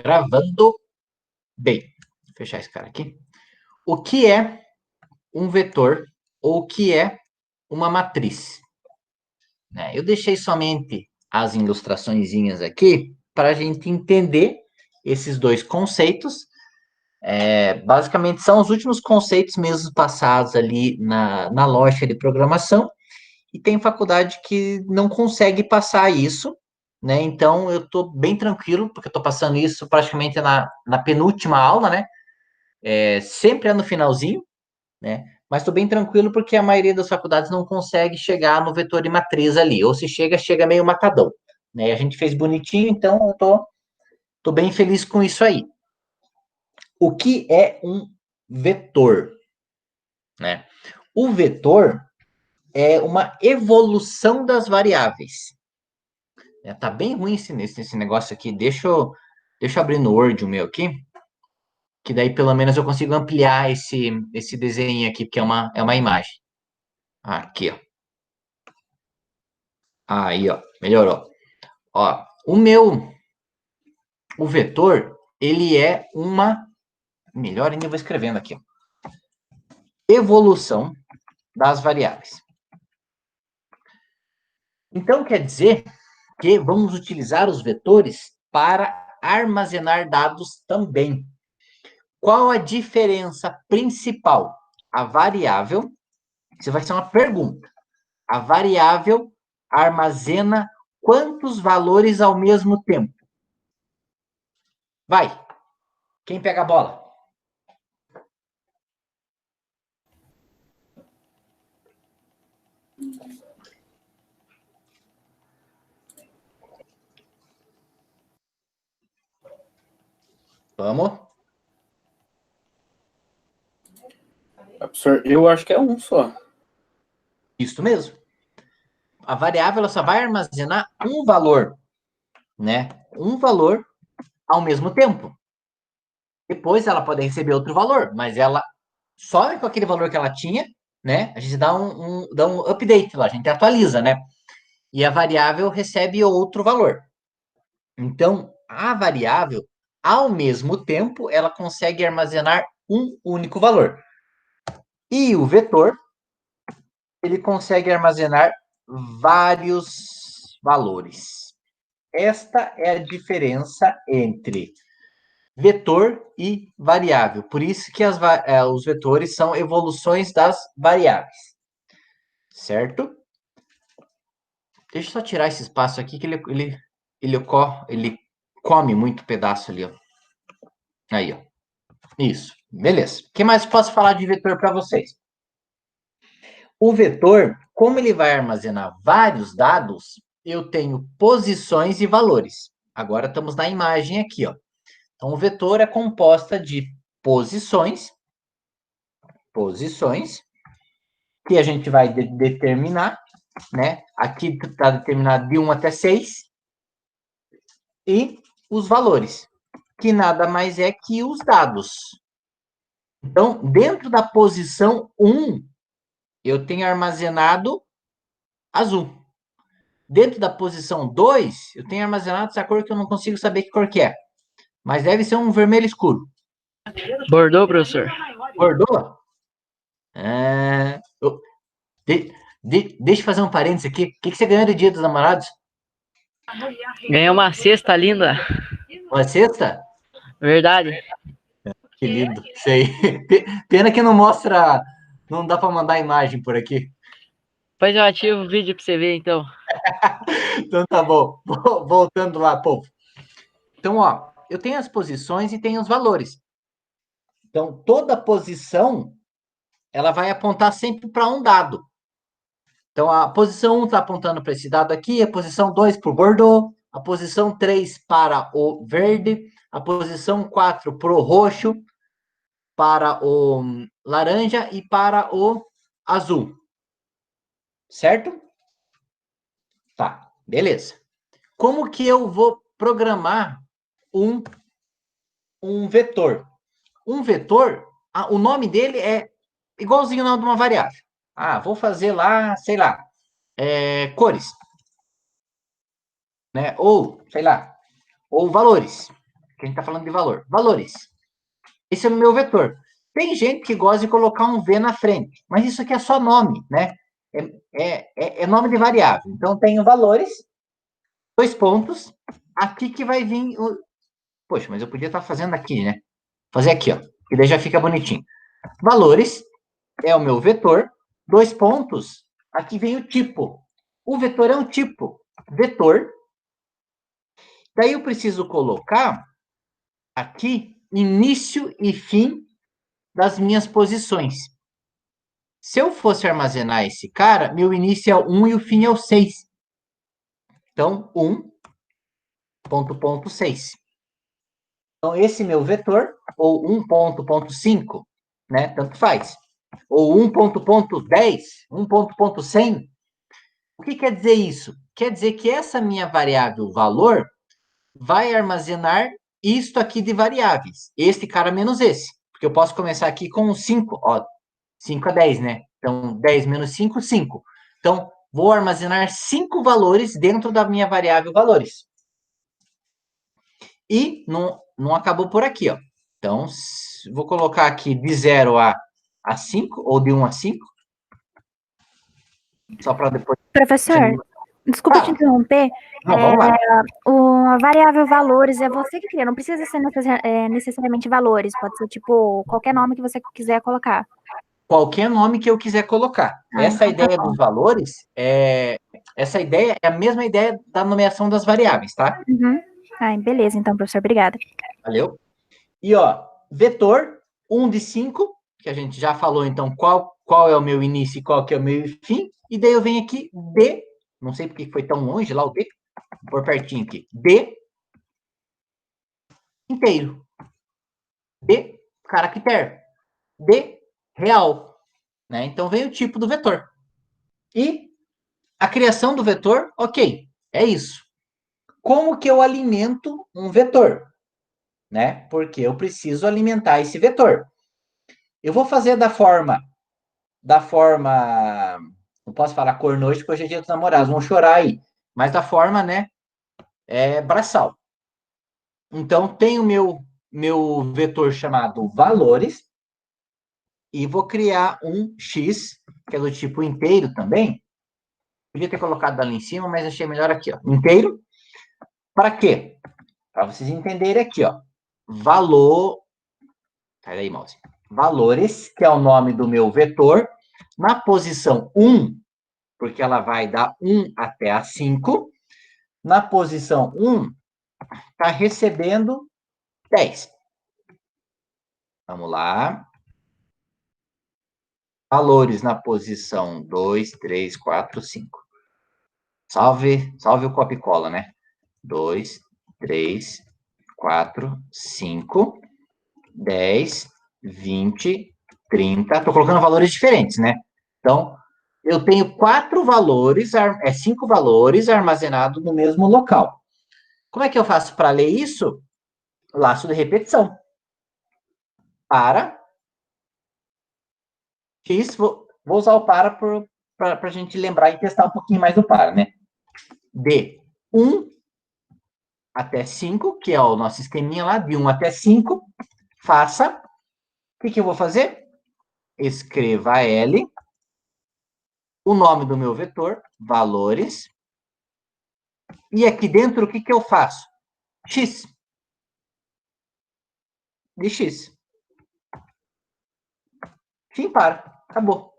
Gravando bem. Vou fechar esse cara aqui. O que é um vetor ou o que é uma matriz? Eu deixei somente as ilustraçõezinhas aqui para a gente entender esses dois conceitos. Basicamente, são os últimos conceitos mesmo passados ali na lógica de programação. E tem faculdade que não consegue passar isso, né? Então, eu estou bem tranquilo, porque eu estou passando isso praticamente na penúltima aula, né? Sempre é no finalzinho, né? Mas estou bem tranquilo porque a maioria das faculdades não consegue chegar no vetor de matriz ali, ou se chega, chega meio matadão, né? A gente fez bonitinho, então eu tô bem feliz com isso aí. O que é um vetor, né? O vetor é uma evolução das variáveis. Tá bem ruim esse negócio aqui. Deixa eu abrir no Word o meu aqui, que daí pelo menos eu consigo ampliar esse desenho aqui, porque é uma imagem. Aqui, ó. Aí, ó, melhorou. Ó, o vetor, ele é uma, melhor ainda eu vou escrevendo aqui, ó, evolução das variáveis. Então, quer dizer que vamos utilizar os vetores para armazenar dados também. Qual a diferença principal? A variável, isso vai ser uma pergunta. A variável armazena quantos valores ao mesmo tempo? Vai. Quem pega a bola? Vamos. Professor, eu acho que é um só. Isso mesmo. A variável ela só vai armazenar um valor, né? Um valor ao mesmo tempo. Depois ela pode receber outro valor, mas ela some com aquele valor que ela tinha, né? A gente dá um update lá, a gente atualiza, né? E a variável recebe outro valor. Então, a variável, ao mesmo tempo, ela consegue armazenar um único valor. E o vetor, ele consegue armazenar vários valores. Esta é a diferença entre vetor e variável. Por isso que os vetores são evoluções das variáveis. Certo? Deixa eu só tirar esse espaço aqui, que ele come muito pedaço ali, ó. Aí, ó. Isso. Beleza. O que mais posso falar de vetor para vocês? O vetor, como ele vai armazenar vários dados, eu tenho posições e valores. Agora estamos na imagem aqui, ó. Então, o vetor é composta de posições, que a gente vai determinar, né? Aqui está determinado de 1 até 6, e os valores, que nada mais é que os dados. Então, dentro da posição 1, eu tenho armazenado azul. Dentro da posição 2, eu tenho armazenado essa cor que eu não consigo saber que cor que é. Mas deve ser um vermelho escuro. Bordô, professor. Bordô? Deixa eu fazer um parênteses aqui. O que você ganhou do Dia dos Namorados? Ganhei uma cesta linda. Uma cesta? Verdade. Que lindo. Sei. Pena que não mostra. Não dá para mandar imagem por aqui. Depois eu ativo o vídeo pra você ver, então. Então tá bom. Voltando lá, povo. Então, ó, eu tenho as posições e tenho os valores. Então, toda posição, ela vai apontar sempre para um dado. Então, a posição 1 está apontando para esse dado aqui, a posição 2 para o Bordeaux, a posição 3 para o verde, a posição 4 para o roxo, para o laranja e para o azul. Certo? Tá, beleza. Como que eu vou programar um vetor? Um vetor, o nome dele é igualzinho ao nome de uma variável. Vou fazer lá, sei lá, cores, né? Ou, sei lá, ou valores. que a gente está falando de valor. Valores. Esse é o meu vetor. Tem gente que gosta de colocar um V na frente, mas isso aqui é só nome, né? É nome de variável. Então, tenho valores, 2 pontos, aqui que vai vir o... Poxa, mas eu podia estar fazendo aqui, né? Fazer aqui, ó, que daí já fica bonitinho. Valores é o meu vetor, 2 pontos, aqui vem o tipo. O vetor é um tipo, vetor. Daí eu preciso colocar aqui início e fim das minhas posições. Se eu fosse armazenar esse cara, meu início é o 1 e o fim é o 6. Então, 1, ponto 6. Então, esse meu vetor, ou 1.5, né? Tanto faz. Ou 1.10, 1.100. O que quer dizer isso? Quer dizer que essa minha variável valor vai armazenar isto aqui de variáveis. Este cara menos esse. Porque eu posso começar aqui com 5. Ó, 5 a 10, né? Então, 10 menos 5, 5. Então, vou armazenar 5 valores dentro da minha variável valores. E não acabou por aqui, ó. Então, vou colocar aqui de 0 a 5, ou de 1 a 5. Só para depois... Professor, desculpa te interromper. Não, vamos lá. A variável valores é você que cria, não precisa ser necessariamente valores, pode ser tipo qualquer nome que você quiser colocar. Qualquer nome que eu quiser colocar. Essa então ideia dos valores, essa ideia é a mesma ideia da nomeação das variáveis, tá? Uhum. Beleza, então, professor, obrigada. Valeu. E, ó, vetor, 1 de 5, que a gente já falou, então, qual é o meu início e qual que é o meu fim. E daí eu venho aqui, D, não sei porque foi tão longe lá o D, vou pôr pertinho aqui, D inteiro. D caractere. D real. Né? Então, vem o tipo do vetor. E a criação do vetor, ok, é isso. Como que eu alimento um vetor? Né? Porque eu preciso alimentar esse vetor. Eu vou fazer da forma, não posso falar cor noite, porque hoje é dia dos namorados, vão chorar aí, mas da forma, né, braçal. Então, tem o meu vetor chamado valores, e vou criar um X, que é do tipo inteiro também. Podia ter colocado ali em cima, mas achei melhor aqui, ó, inteiro. Para quê? Para vocês entenderem aqui, ó, valor, sai daí, mouse, valores, que é o nome do meu vetor, na posição 1, porque ela vai da 1 até a 5, na posição 1, está recebendo 10. Vamos lá. Valores na posição 2, 3, 4, 5. Salve o copia e cola, né? 2, 3, 4, 5, 10, 20, 30. Estou colocando valores diferentes, né? Então, eu tenho 5 valores armazenados no mesmo local. Como é que eu faço para ler isso? Laço de repetição. Para. X, vou usar o para a gente lembrar e testar um pouquinho mais do para, né? De 1 até 5, que é o nosso esqueminha lá, de 1 até 5, faça. O que eu vou fazer? Escreva L, o nome do meu vetor, valores, e aqui dentro, o que eu faço? X. De X. Fim, para. Acabou.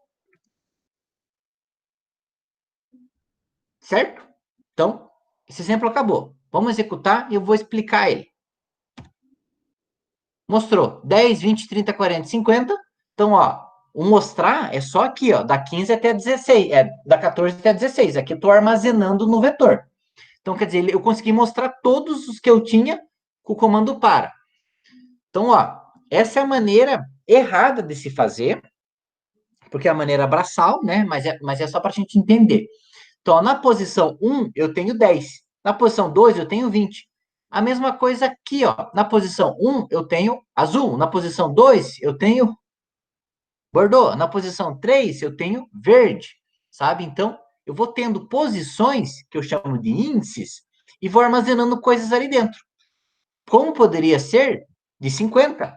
Certo? Então, esse exemplo acabou. Vamos executar e eu vou explicar ele. Mostrou 10, 20, 30, 40, 50. Então, ó, o mostrar é só aqui, ó, da 15 até 16, da 14 até 16. Aqui eu estou armazenando no vetor. Então, quer dizer, eu consegui mostrar todos os que eu tinha com o comando para. Então, ó, essa é a maneira errada de se fazer, porque é a maneira braçal, né? Mas é só para a gente entender. Então, ó, na posição 1, eu tenho 10. Na posição 2, eu tenho 20. A mesma coisa aqui, ó. Na posição 1, eu tenho azul. Na posição 2, eu tenho Bordeaux. Na posição 3, eu tenho verde, sabe? Então, eu vou tendo posições, que eu chamo de índices, e vou armazenando coisas ali dentro. Como poderia ser de 50?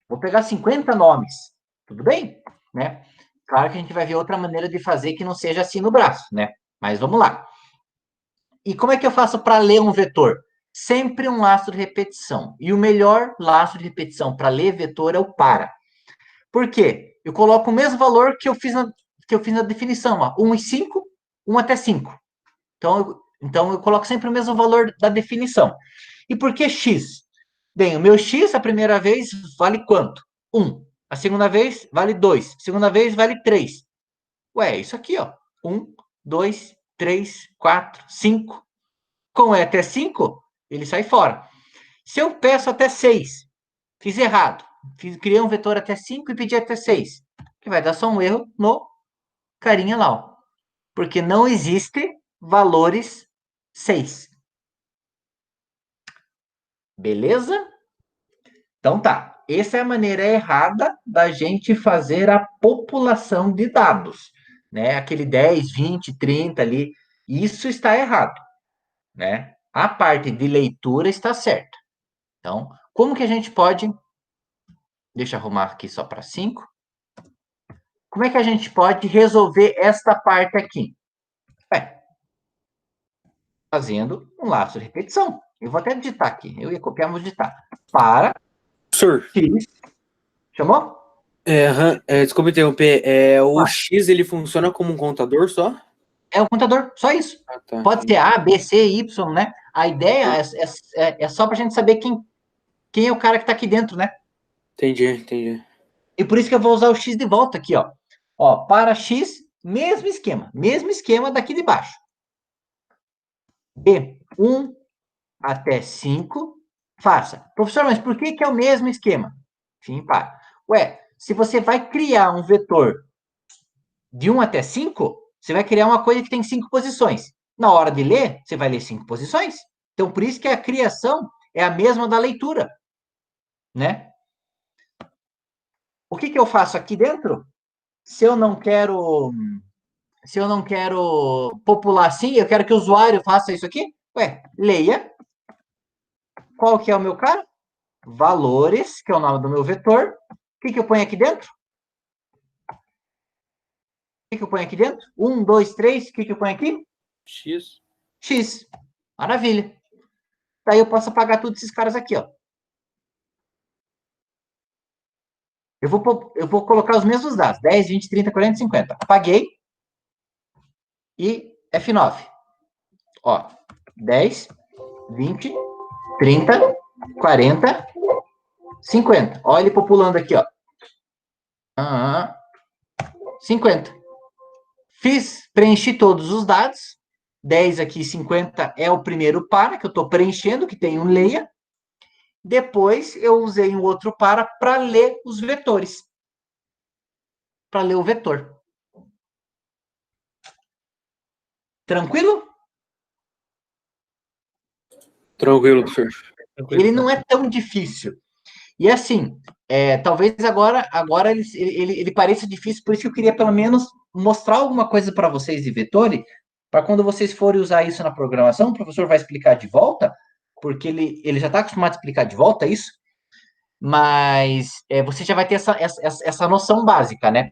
Vou pegar 50 nomes. Tudo bem? Né? Claro que a gente vai ver outra maneira de fazer que não seja assim no braço, né? Mas vamos lá. E como é que eu faço para ler um vetor? Sempre um laço de repetição. E o melhor laço de repetição para ler vetor é o para. Por quê? Eu coloco o mesmo valor que eu fiz na definição, ó, 1 e 5, 1 até 5. Então, eu coloco sempre o mesmo valor da definição. E por que x? Bem, o meu x, a primeira vez, vale quanto? 1. A segunda vez, vale 2. A segunda vez, vale 3. Ué, isso aqui, ó. 1, 2, 3, 4, 5. Como é até 5, ele sai fora. Se eu peço até 6, fiz errado. Criei um vetor até 5 e pedi até 6. Que vai dar só um erro no carinha lá, ó. Porque não existe valores 6. Beleza? Então tá. Essa é a maneira errada da gente fazer a população de dados, né? Aquele 10, 20, 30 ali, isso está errado, né? A parte de leitura está certa. Então, como que a gente pode, deixa eu arrumar aqui só para 5. Como é que a gente pode resolver esta parte aqui? Fazendo um laço de repetição. Eu vou até digitar aqui. Eu ia copiar, vou digitar. Para Professor, x. Chamou? desculpa interromper. O Vai. X ele funciona como um contador só? É o contador, só isso. Ah, tá. Pode ser A, B, C, Y, né? A ideia é só para a gente saber quem é o cara que está aqui dentro, né? Entendi. E por isso que eu vou usar o X de volta aqui, ó. Ó, para X, mesmo esquema daqui de baixo. De 1 até 5, faça. Professor, mas por que é o mesmo esquema? Fim, para. Ué, se você vai criar um vetor de 1 até 5, você vai criar uma coisa que tem 5 posições. Na hora de ler, você vai ler 5 posições. Então, por isso que a criação é a mesma da leitura, né? O que eu faço aqui dentro? Se eu não quero popular assim, eu quero que o usuário faça isso aqui. Ué, leia. Qual que é o meu cara? Valores, que é o nome do meu vetor. O que eu ponho aqui dentro? O que eu ponho aqui dentro? 1, 2, 3. O que eu ponho aqui? X. X. Maravilha. Daí eu posso apagar todos esses caras aqui, ó. Eu vou colocar os mesmos dados. 10, 20, 30, 40, 50. Apaguei. E F9. Ó, 10, 20, 30, 40, 50. Olha ele populando aqui, ó. 50. Preenchi todos os dados. 10 aqui, 50 é o primeiro para que eu estou preenchendo, que tem um leia. Depois eu usei um outro para ler os vetores. Para ler o vetor. Tranquilo? Tranquilo, professor. Ele não é tão difícil. E assim, talvez agora ele pareça difícil, por isso que eu queria pelo menos mostrar alguma coisa para vocês de vetores, para quando vocês forem usar isso na programação, o professor vai explicar de volta, porque ele já está acostumado a explicar de volta isso, mas você já vai ter essa noção básica, né?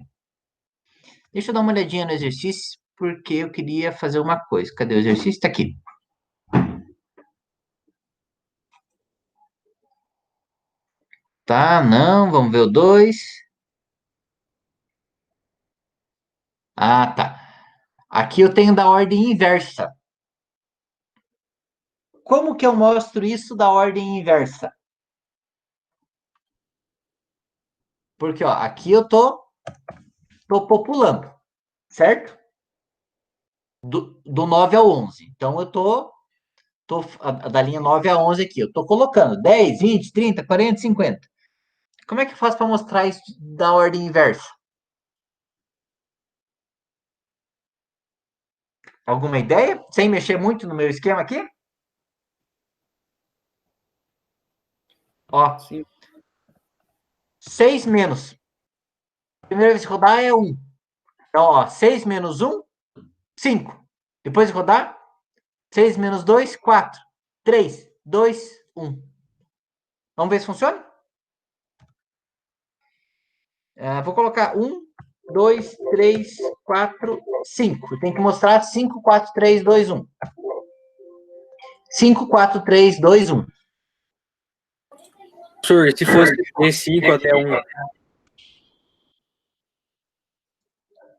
Deixa eu dar uma olhadinha no exercício, porque eu queria fazer uma coisa. Cadê o exercício? Está aqui. Tá, não, vamos ver o 2. Ah, tá. Aqui eu tenho da ordem inversa. Como que eu mostro isso da ordem inversa? Porque, ó, aqui eu tô populando, certo? Do 9 ao 11. Então, eu tô da linha 9 a 11 aqui. Eu tô colocando 10, 20, 30, 40, 50. Como é que eu faço para mostrar isso da ordem inversa? Alguma ideia? Sem mexer muito no meu esquema aqui? Ó, Sim. 6 menos. Primeira vez que rodar é 1. Então, ó, 6 menos 1, 5. Depois de rodar, 6 menos 2, 4. 3, 2, 1. Vamos ver se funciona? Vou colocar 1, 2, 3, 4, 5. Tem que mostrar 5, 4, 3, 2, 1. 5, 4, 3, 2, 1. Professor, se fosse de 5 até 1.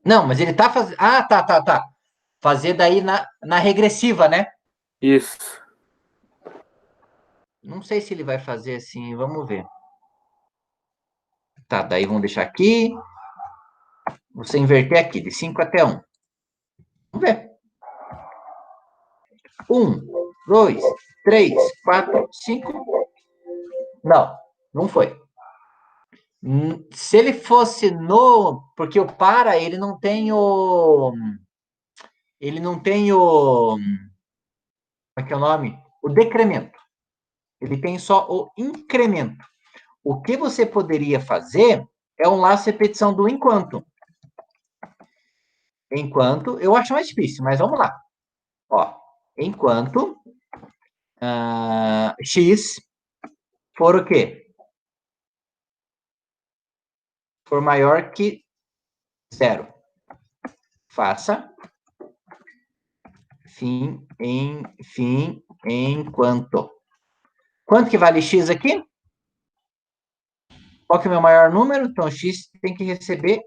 Não, mas ele tá fazendo... Ah, tá. Fazer daí na regressiva, né? Isso. Não sei se ele vai fazer assim, vamos ver. Tá, daí vamos deixar aqui. Você inverter aqui, de 5 até 1. Vamos ver. 1, 2, 3, 4, 5. Não foi. Se ele fosse no... Porque o para, ele não tem o... Ele não tem o... Como é que é o nome? O decremento. Ele tem só o incremento. O que você poderia fazer é um laço repetição do enquanto. Enquanto, eu acho mais difícil, mas vamos lá. Ó, enquanto x for o quê? For maior que 0. Faça fim enquanto. Quanto que vale x aqui? Qual que é o meu maior número? Então, x tem que receber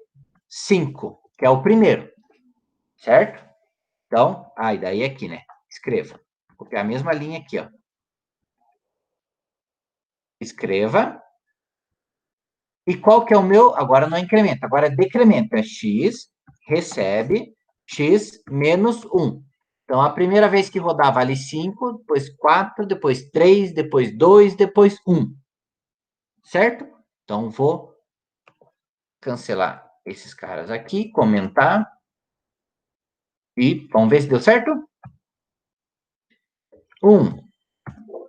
5, que é o primeiro. Certo? Então, e daí aqui, né? Escreva. Vou copiar a mesma linha aqui, ó. Escreva. E qual que é o meu? Agora não é incremento, agora é decremento. É x recebe x menos 1. Então, a primeira vez que rodar vale 5, depois 4, depois 3, depois 2, depois 1. Certo? Então, vou cancelar esses caras aqui, comentar. E vamos ver se deu certo? 1,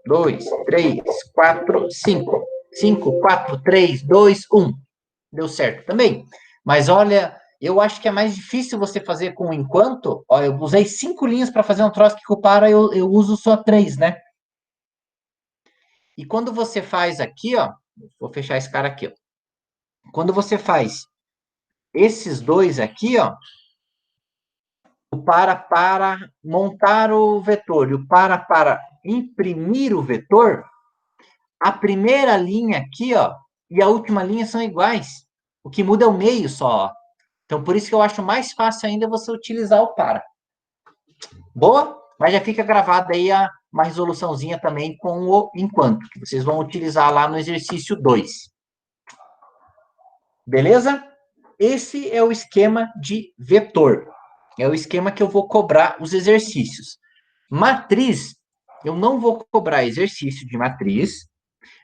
2, 3, 4, 5. 5, 4, 3, 2, 1. Deu certo também. Mas olha, eu acho que é mais difícil você fazer com enquanto. Ó, eu usei 5 linhas para fazer um troço que com o para eu uso só 3, né? E quando você faz aqui, ó, vou fechar esse cara aqui, ó. Quando você faz esses dois aqui, ó, o para montar o vetor e o para imprimir o vetor, a primeira linha aqui, ó, e a última linha são iguais. O que muda é o meio só, ó. Então, por isso que eu acho mais fácil ainda você utilizar o para. Boa? Mas já fica gravada aí uma resoluçãozinha também com o enquanto, que vocês vão utilizar lá no exercício 2. Beleza? Esse é o esquema de vetor. É o esquema que eu vou cobrar os exercícios. Matriz, eu não vou cobrar exercício de matriz,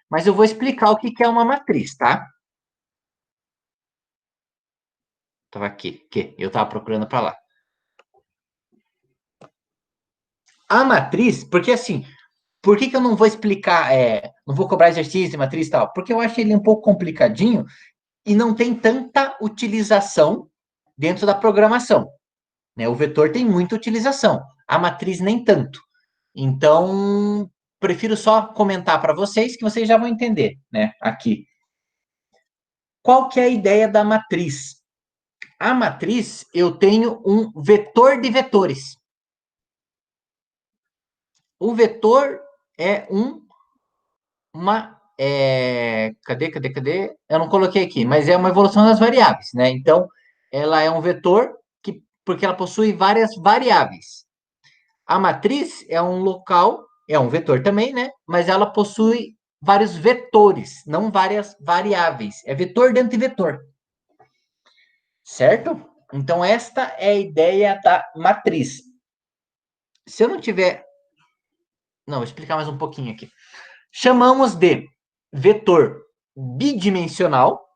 mas eu vou explicar o que é uma matriz, tá? Estava aqui, eu estava procurando para lá. A matriz, porque assim, por que eu não vou explicar, não vou cobrar exercício de matriz e tal? Porque eu acho ele um pouco complicadinho e não tem tanta utilização dentro da programação, né? O vetor tem muita utilização, a matriz nem tanto. Então, prefiro só comentar para vocês que vocês já vão entender, né? Aqui. Qual que é a ideia da matriz? A matriz, eu tenho um vetor de vetores. O vetor é cadê? Eu não coloquei aqui, mas é uma evolução das variáveis, né? Então, ela é um vetor porque ela possui várias variáveis. A matriz é um local, é um vetor também, né? Mas ela possui vários vetores, não várias variáveis. É vetor dentro de vetor. Certo? Então, esta é a ideia da matriz. Se eu não tiver... Não, vou explicar mais um pouquinho aqui. Chamamos de vetor bidimensional,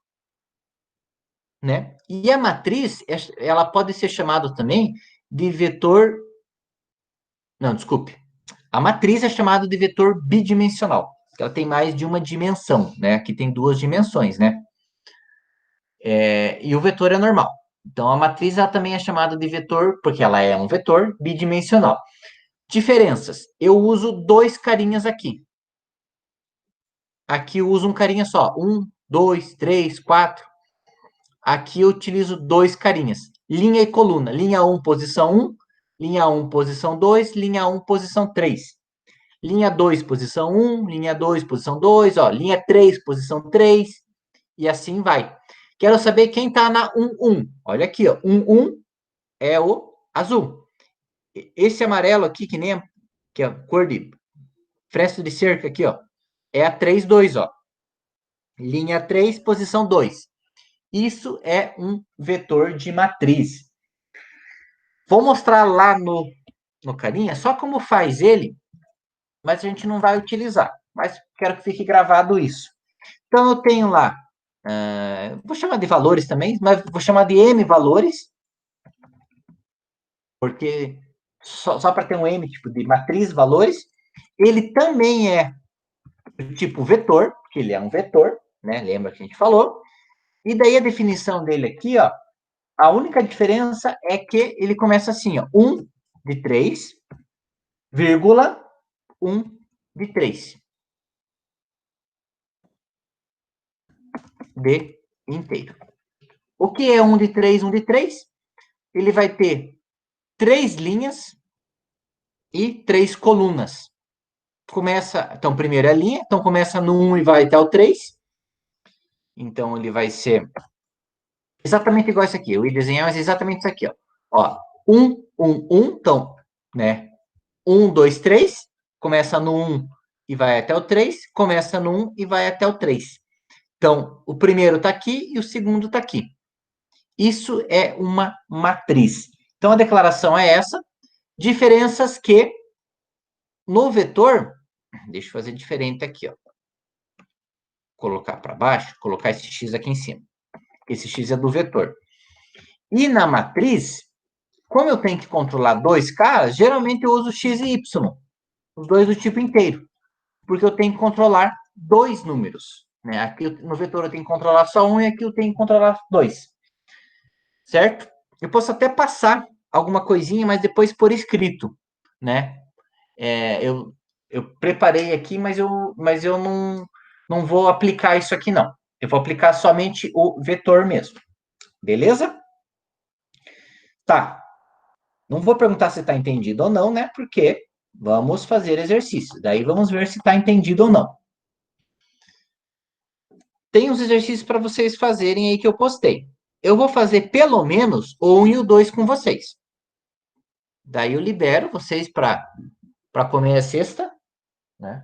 né? E a matriz, ela pode ser chamada também de vetor... Não, desculpe. A matriz é chamada de vetor bidimensional. Ela tem mais de uma dimensão, né? Aqui tem 2 dimensões, né? E o vetor é normal. Então, a matriz ela também é chamada de vetor, porque ela é um vetor bidimensional. Diferenças. Eu uso 2 carinhas aqui. aqui eu uso um carinha só. 1, 2, 3, 4. Aqui eu utilizo 2 carinhas. Linha e coluna. Linha 1, posição 1. Linha 1, posição 2. Linha 1, posição 3. Linha 2, posição 1. Linha 2, posição 2. Ó, linha 3, posição 3. E assim vai. Quero saber quem está na 1, 1. Olha aqui, ó. 1, 1 é o azul. Esse amarelo aqui, que é a cor de fresta de cerca aqui, ó, é a 3, 2, ó. Linha 3, posição 2. Isso é um vetor de matriz. Vou mostrar lá no carinha só como faz ele, mas a gente não vai utilizar. Mas quero que fique gravado isso. Então, eu tenho lá, vou chamar de valores também, mas vou chamar de M valores, porque só para ter um M, tipo de matriz valores. Ele também é do tipo vetor, porque ele é um vetor, né? Lembra que a gente falou. E daí a definição dele aqui, ó, a única diferença é que ele começa assim, ó, 1 de 3, vírgula 1 de 3. De inteiro. O que é 1 de 3, 1 de 3? Ele vai ter 3 linhas e 3 colunas. Então, primeiro é a linha, então começa no 1 e vai até o 3. Então, ele vai ser exatamente igual esse aqui. Eu ia desenhar, mas exatamente isso aqui, ó. 1, 1, 1, então, né? 1, 2, 3, começa no 1 e vai até o 3, começa no 1 e vai até o 3. Então, o primeiro está aqui e o segundo está aqui. Isso é uma matriz. Então, a declaração é essa. Diferenças que no vetor, deixa eu fazer diferente aqui, ó. Colocar para baixo, colocar esse x aqui em cima. Esse x é do vetor. E na matriz, como eu tenho que controlar 2 caras, geralmente eu uso x e y, os dois do tipo inteiro, porque eu tenho que controlar 2 números. Né? Aqui no vetor eu tenho que controlar só 1 e aqui eu tenho que controlar 2. Certo? Eu posso até passar alguma coisinha, mas depois por escrito, né? Eu preparei aqui, mas eu não vou aplicar isso aqui, não. Eu vou aplicar somente o vetor mesmo. Beleza? Tá. Não vou perguntar se está entendido ou não, né? Porque vamos fazer exercício. Daí vamos ver se está entendido ou não. Tem uns exercícios para vocês fazerem aí que eu postei. Eu vou fazer pelo menos o 1 e o 2 com vocês. Daí eu libero vocês para comer a cesta, né?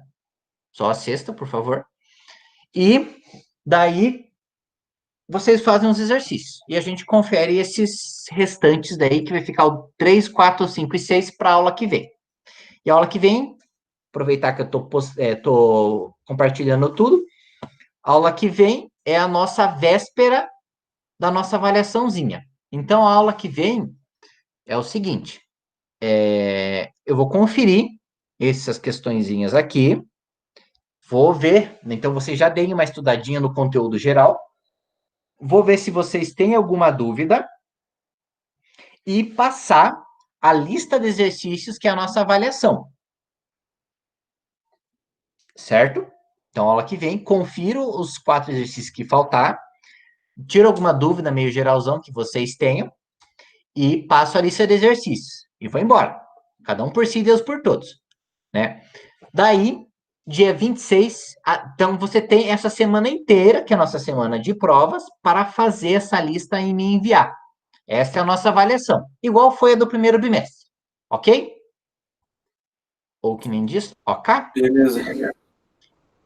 Só a cesta, por favor. E daí vocês fazem os exercícios. E a gente confere esses restantes daí, que vai ficar o 3, 4, 5 e 6 para a aula que vem. E a aula que vem, aproveitar que eu tô compartilhando tudo, a aula que vem é a nossa véspera da nossa avaliaçãozinha. Então, a aula que vem é o seguinte, eu vou conferir essas questõezinhas aqui, vou ver, então vocês já deem uma estudadinha no conteúdo geral, vou ver se vocês têm alguma dúvida e passar a lista de exercícios que é a nossa avaliação. Certo? Então, aula que vem, confiro os 4 exercícios que faltar, tiro alguma dúvida meio geralzão que vocês tenham e passo a lista de exercícios. E vou embora. Cada um por si, Deus por todos. Né? Daí, dia 26, então você tem essa semana inteira, que é a nossa semana de provas, para fazer essa lista e me enviar. Essa é a nossa avaliação. Igual foi a do primeiro bimestre. Ok? Ou que nem diz, ok? Beleza.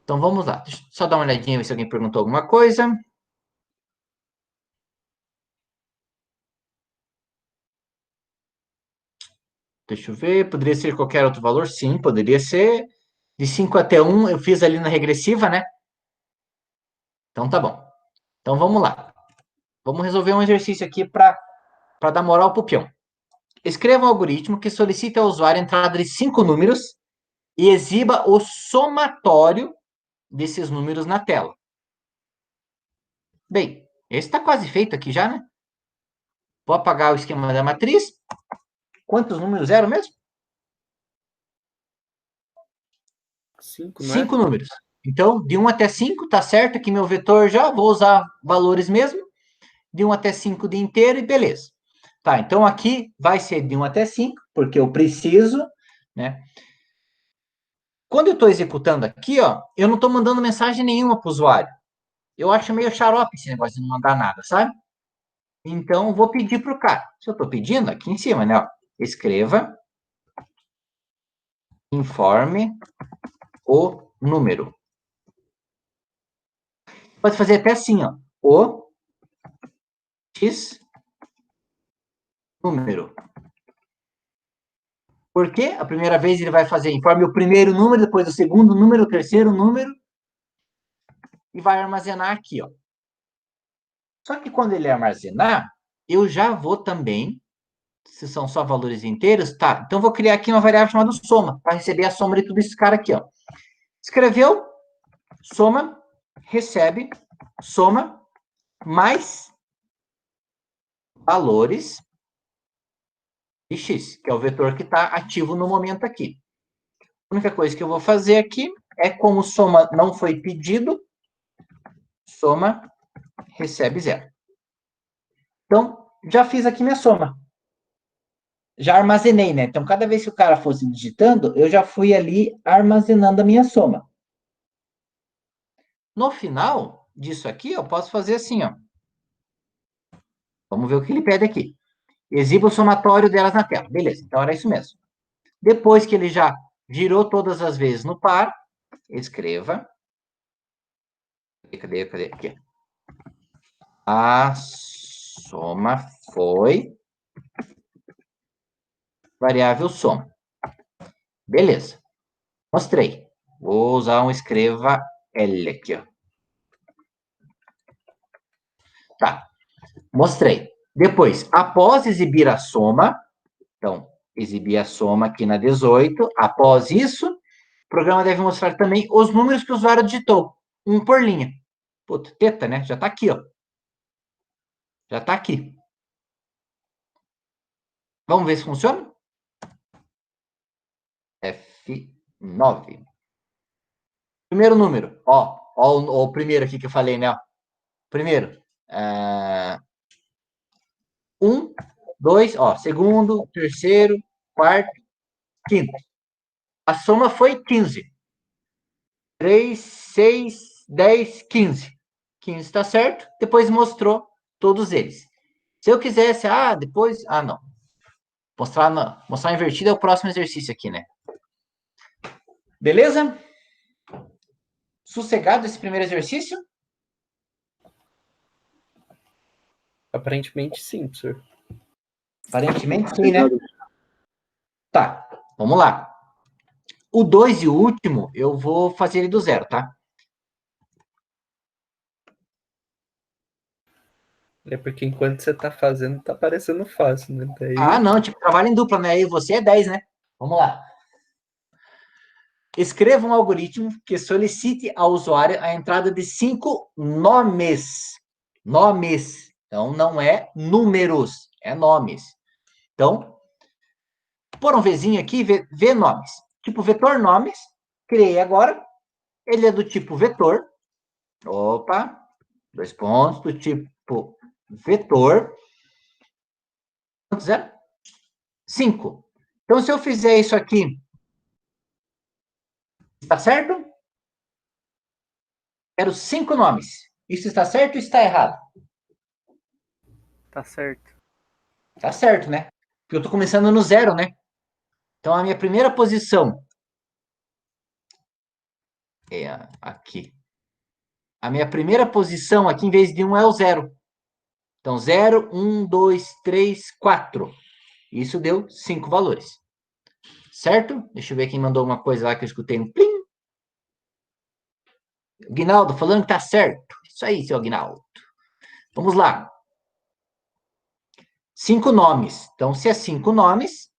Então vamos lá. Deixa eu só dar uma olhadinha, ver se alguém perguntou alguma coisa. Deixa eu ver. Poderia ser qualquer outro valor? Sim, poderia ser. De 5 até 1, eu fiz ali na regressiva, né? Então tá bom. Então vamos lá. Vamos resolver um exercício aqui para dar moral pro peão. Escreva um algoritmo que solicita ao usuário a entrada de 5 números e exiba o somatório desses números na tela. Bem, esse está quase feito aqui já, né? Vou apagar o esquema da matriz. Quantos números eram mesmo? 5, não é? 5 números. Então, de 1 até 5, tá certo? Aqui meu vetor já, vou usar valores mesmo. De 1 até 5 de inteiro e beleza. Tá, então aqui vai ser de 1 até 5, porque eu preciso, né? Quando eu estou executando aqui, ó, eu não estou mandando mensagem nenhuma para o usuário. Eu acho meio xarope esse negócio de não mandar nada, sabe? Então, vou pedir para o cara. Se eu estou pedindo, aqui em cima, né? Ó, escreva, informe o número. Pode fazer até assim, ó. O X número. Porque a primeira vez ele vai fazer informe o primeiro número, depois o segundo número, o terceiro número, e vai armazenar aqui, ó. Só que quando ele armazenar, eu já vou também, se são só valores inteiros, tá? Então, vou criar aqui uma variável chamada soma, para receber a soma de tudo esse cara aqui, ó. Escreveu, soma, recebe, soma, mais valores de x, que é o vetor que está ativo no momento aqui. A única coisa que eu vou fazer aqui é, como soma não foi pedido, soma recebe 0. Então, já fiz aqui minha soma. Já armazenei, né? Então, cada vez que o cara fosse digitando, eu já fui ali armazenando a minha soma. No final disso aqui, eu posso fazer assim, ó. Vamos ver o que ele pede aqui. Exiba o somatório delas na tela. Beleza, então era isso mesmo. Depois que ele já girou todas as vezes no par, escreva. Cadê? Aqui. A soma foi variável soma. Beleza. Mostrei. Vou usar um escreva L aqui, ó. Tá. Mostrei. Depois, após exibir a soma, então, exibir a soma aqui na 18, após isso, o programa deve mostrar também os números que o usuário digitou, um por linha. Puta, teta, né? Já tá aqui, ó. Já tá aqui. Vamos ver se funciona? F9. Primeiro número, ó o primeiro aqui que eu falei, né? Primeiro, 1, 2, ó, segundo, terceiro, quarto, quinto. A soma foi 15. 3, 6, 10, 15. 15 está certo. Depois mostrou todos eles. Se eu quisesse, depois... não. Mostrar invertido é o próximo exercício aqui, né? Beleza? Sossegado esse primeiro exercício? Aparentemente sim, professor. Aparentemente sim, né? Tá, vamos lá. O 2 e o último, eu vou fazer ele do zero, tá? É porque enquanto você tá fazendo, tá parecendo fácil, né? Daí... Não, tipo, trabalho em dupla, né? E você é 10, né? Vamos lá. Escreva um algoritmo que solicite ao usuário a entrada de 5 nomes. Nomes. Então, não é números, é nomes. Então, por um Vzinho aqui, V nomes. Tipo vetor nomes. Criei agora. Ele é do tipo vetor. Opa. 2 pontos. Do tipo vetor. Quanto zero? 5. Então, se eu fizer isso aqui, está certo? Quero 5 nomes. Isso está certo ou está errado? Tá certo. Tá certo, né? Porque eu estou começando no zero, né? Então, a minha primeira posição é aqui. A minha primeira posição aqui, em vez de 1, é o 0. Então, 0, 1, 2, 3, 4. Isso deu 5 valores. Certo? Deixa eu ver quem mandou uma coisa lá que eu escutei um plim. Guinaldo, falando que tá certo. Isso aí, seu Guinaldo. Vamos lá. 5 nomes. Então, se é 5 nomes,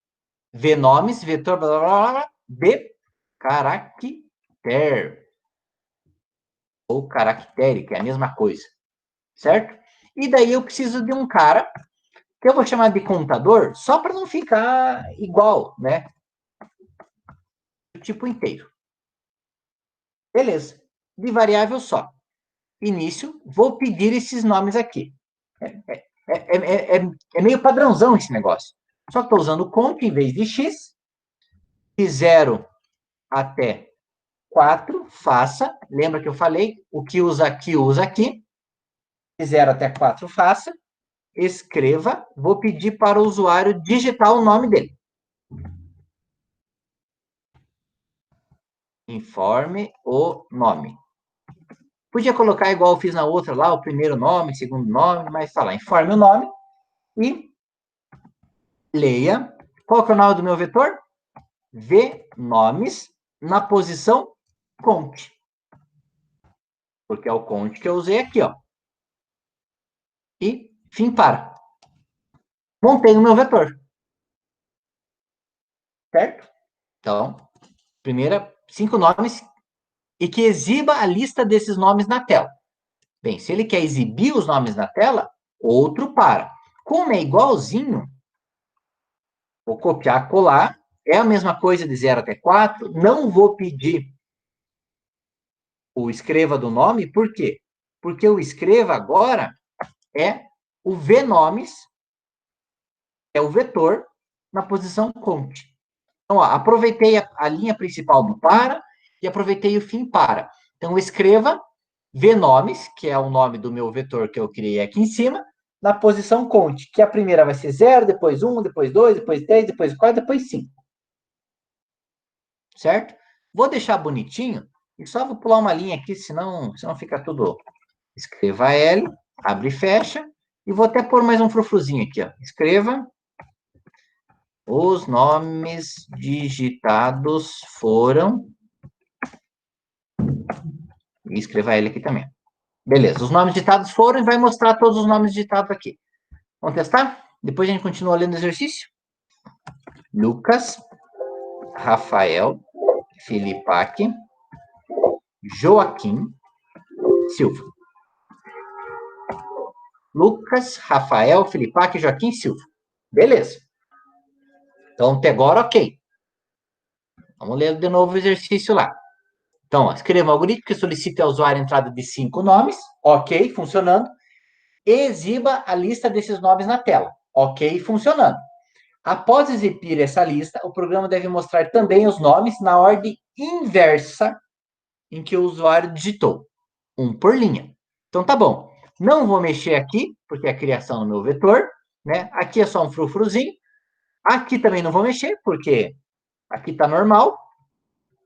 V nomes, vetor, blá, blá, blá, de caractere. Ou caractere, que é a mesma coisa. Certo? E daí eu preciso de um cara que eu vou chamar de contador, só para não ficar igual, né? Tipo inteiro. Beleza. de variável só. Início, vou pedir esses nomes aqui. É meio padrãozão esse negócio. Só que estou usando cont em vez de x, de 0 até 4, faça. Lembra que eu falei? O que usa aqui, usa aqui. De 0 até 4, faça. Escreva. Vou pedir para o usuário digitar o nome dele. Informe o nome. Podia colocar igual eu fiz na outra lá, o primeiro nome, segundo nome, mas tá lá. Informe o nome e leia. Qual que é o nome do meu vetor? V nomes na posição cont. Porque é o cont que eu usei aqui, ó. E fim para. Montei o meu vetor. Certo? Então, primeira, 5 nomes e que exiba a lista desses nomes na tela. Bem, se ele quer exibir os nomes na tela, outro para. Como é igualzinho, vou copiar, colar. É a mesma coisa de 0 até 4. Não vou pedir o escreva do nome. Por quê? Porque o escreva agora é o vnomes, é o vetor na posição cont. Então, ó, aproveitei a linha principal do para e aproveitei o fim para. Então, escreva vnomes, que é o nome do meu vetor que eu criei aqui em cima, na posição cont, que a primeira vai ser 0, depois 1, depois 2, depois 3, depois 4, depois 5. Certo? Vou deixar bonitinho e só vou pular uma linha aqui, senão fica tudo... Escreva L, abre e fecha, e vou até pôr mais um frufruzinho aqui, ó. Escreva os nomes digitados foram... E escreva L aqui também. Beleza, os nomes digitados foram e vai mostrar todos os nomes digitados aqui. Vamos testar? Depois a gente continua lendo o exercício. Lucas, Rafael, Filipaque, Joaquim, Silva. Lucas, Rafael, Filipaque, Joaquim, Silva. Beleza. Então, até agora, ok. Vamos ler de novo o exercício lá. Então, ó, escreva um algoritmo que solicita ao usuário a entrada de 5 nomes. Ok, funcionando. Exiba a lista desses nomes na tela. Ok, funcionando. Após exibir essa lista, o programa deve mostrar também os nomes na ordem inversa em que o usuário digitou. Um por linha. Então, tá bom. Não vou mexer aqui, porque é a criação do meu vetor, né? Aqui é só um frufruzinho. Aqui também não vou mexer, porque aqui tá normal,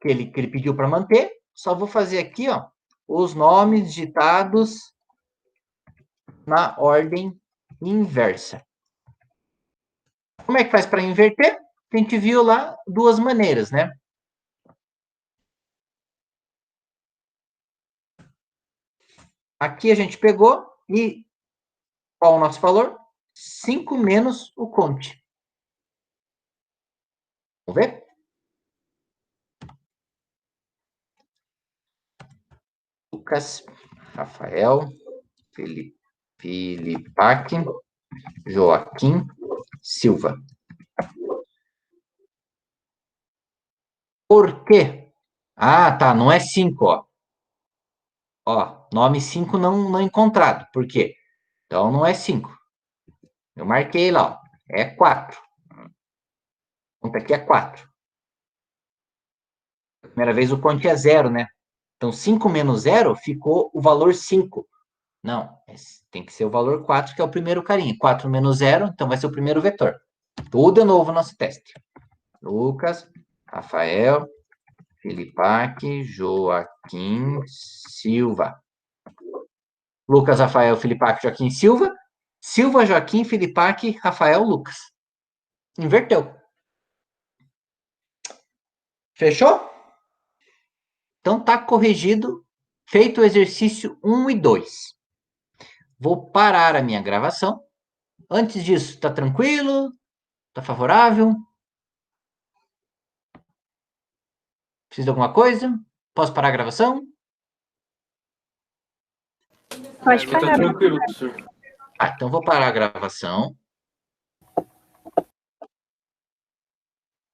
que ele pediu para manter. Só vou fazer aqui, ó, os nomes digitados na ordem inversa. Como é que faz para inverter? A gente viu lá 2 maneiras, né? Aqui a gente pegou e qual o nosso valor? 5 menos o cont. Vamos ver? Lucas, Rafael, Filipaque, Joaquim, Silva. Por quê? Ah, tá, não é 5, ó. Ó, nome 5 não encontrado. Por quê? Então, não é 5. Eu marquei lá, ó. É 4. Conta aqui é 4. Primeira vez o conte é 0, né? Então, 5 menos 0 ficou o valor 5. Não, tem que ser o valor 4, que é o primeiro carinho. 4 menos 0, então vai ser o primeiro vetor. Tudo de novo nosso teste. Lucas, Rafael, Filipaque, Joaquim, Silva. Lucas, Rafael, Filipaque, Joaquim, Silva. Silva, Joaquim, Filipaque, Rafael, Lucas. Inverteu. Fechou? Então tá corrigido, feito o exercício 1 e 2. Vou parar a minha gravação. Antes disso, tá tranquilo? Tá favorável? Precisa de alguma coisa? Posso parar a gravação? Pode Tá parar. tranquilo, professor. Ah, então vou parar a gravação.